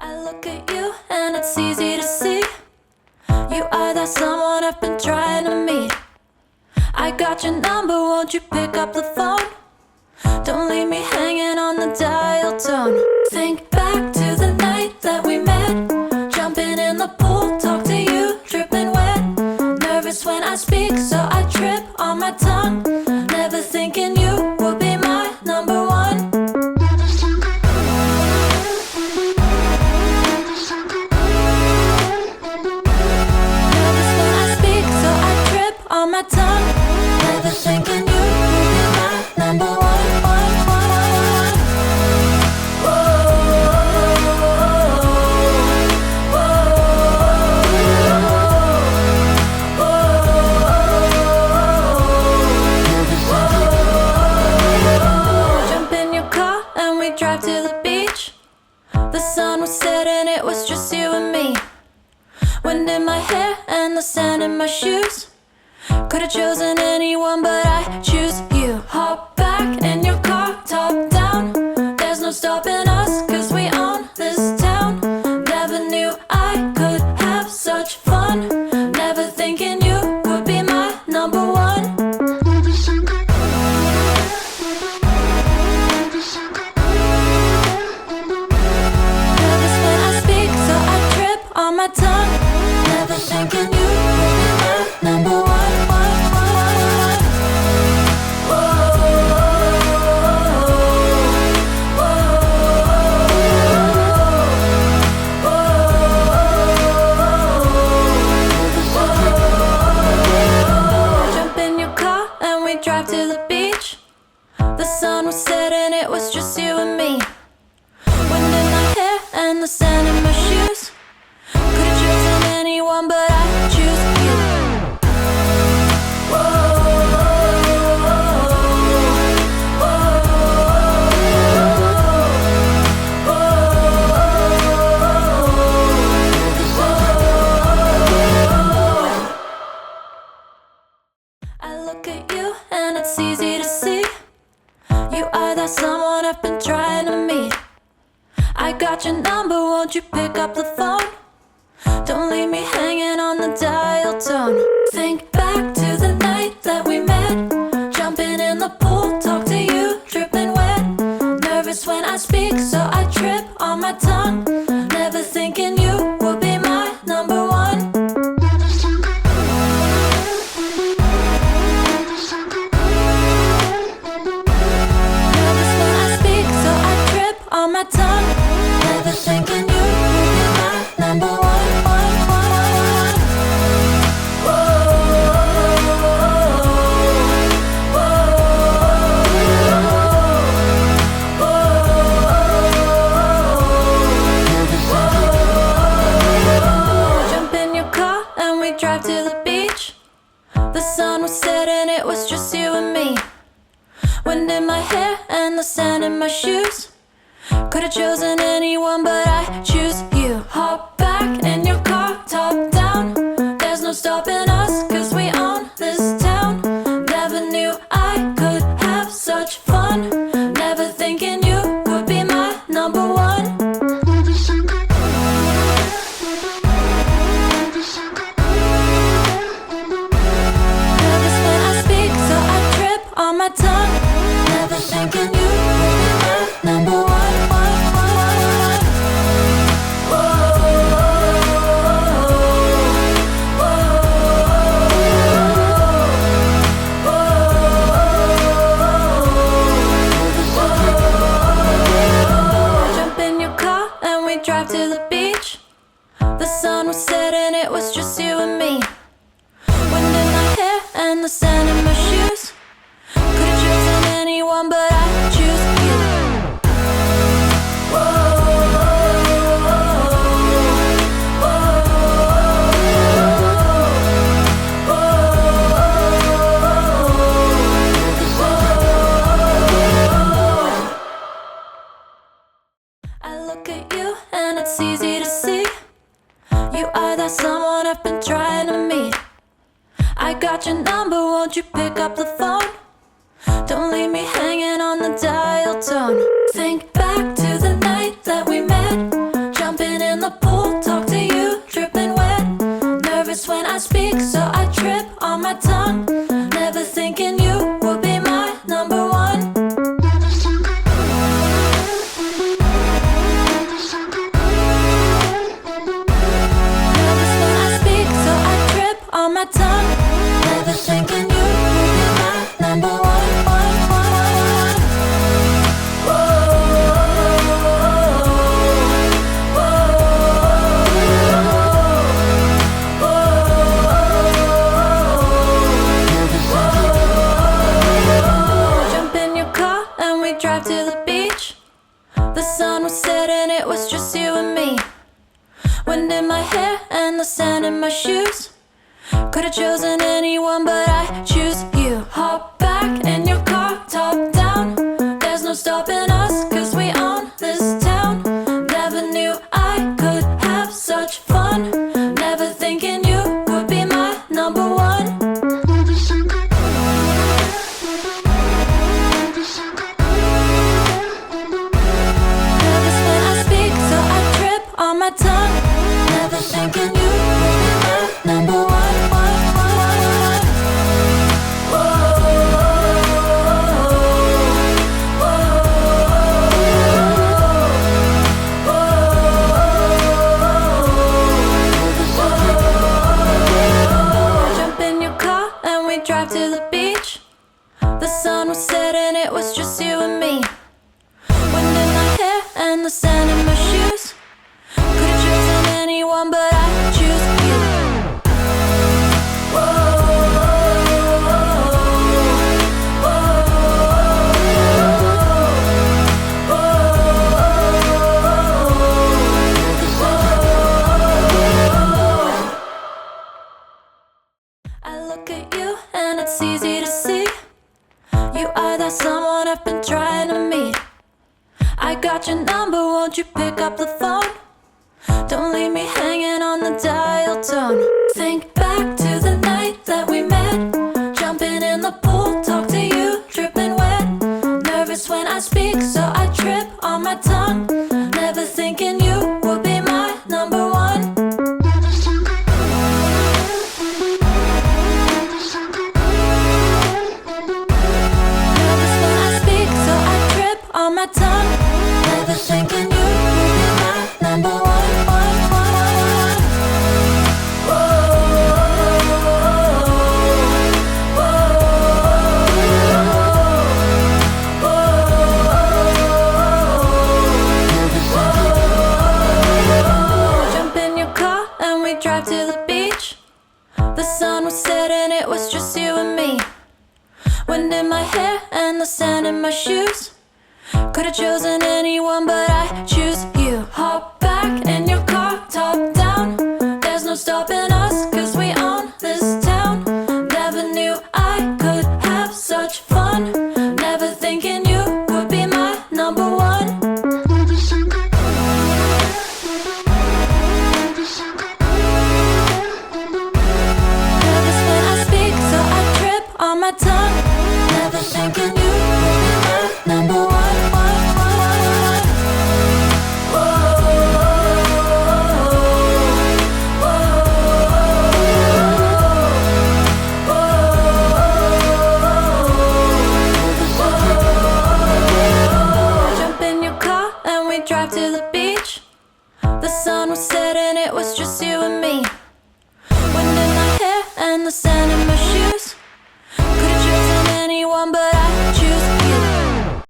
I look at you and it's easy to see you are that someone I've been trying to meet. I got your number, won't you pick up the phone? Don't leave me hanging on the dial tone. Think back to the night that we met, jumping in the pool, talk to you, dripping wet. Nervous when I speak, so I trip on my tongue. Never thinking you would be my number one. Nervous when I speak, so I trip on my tongue. Never thinking you would be my number one. Drive to the beach. The sun was setting, it was just you and me. Wind in my hair and the sand in my shoes. Could've chosen anyone, but I choose you. Hop back in your car, top down. There's no stopping us, cause we own this town. Never knew I could have such fun. Never thinking you would be my number one. Tongue, never thinking you would be my number one. Jump in your car and we drive to the beach. The sun was setting, it was just you and me. Wind in my hair and the sand in my shoes. Could've chosen anyone, but I choose you. I look at you and it's easy to see you are that someone I've been trying to meet. I got your number, won't you pick up the phone? Don't leave me hanging on the dial tone. Think back to the night that we met, jumping in the pool, talk to you, dripping wet. Nervous when I speak, so I trip on my tongue. Never thinking you would be my number one. Nervous when I speak, so I trip on my tongue. Never thinking you would be my number one. Drive to the beach. The sun was setting, it was just you and me. Wind in my hair and the sand in my shoes. Could've chosen anyone, but I choose you. Hop back in your car, top down. There's no stopping us, cause we own this town. Never knew I could have such fun. Never thinking you would be my number one. On my tongue, never thinking you would be my number one. Jump in your car and we drive to the beach. The sun was setting, it was just you and me. Wind in my hair and the sand in my shoes. Could've chosen anyone, but I choose you. I look at you and it's easy to see you are that someone I've been trying to meet. I got your number, won't you pick up the phone? Don't leave me hanging on the dial tone. Think back to the night that we met, jumping and me. Wind in my hair and the sand in my shoes. Could've chosen anyone, but I choose you. Hop back in your car, top down. There's no stopping us, 'cause we own this town. Never knew I could have such fun. Never thinking you would be my number one. Nervous when I speak, so I trip on my tongue. Never thinking you would be my number one. Drive to the beach. The sun was setting, it was just you and me. Wind in my hair and the sand in my shoes. Could've chosen anyone, but I choose you. I look at you and it's easy to see. You are that someone I've been trying to meet. I got your number, won't you pick up the phone? Don't leave me hanging on the dial tone. Think back to the night that we met. Jumping in the pool, talk to you, dripping wet. Nervous when I speak, so I trip on my tongue. Never thinking you would be my number one. On my tongue, never thinking you would be my number one. Jump in your car and we drive to the beach. The sun was setting, it was just you and me. Wind in my hair and the sand in my shoes. Could've chosen anyone, but I choose you. Hop back in your car, top down. There's no stopping us, 'cause we own this town. Never knew I could have such fun. Never thinking you would be my number one. Nervous when I speak, so I trip on my tongue. Never thinking you would be my number one. Drive to the beach. The sun was setting, it was just you and me. Wind in my hair and the sand in my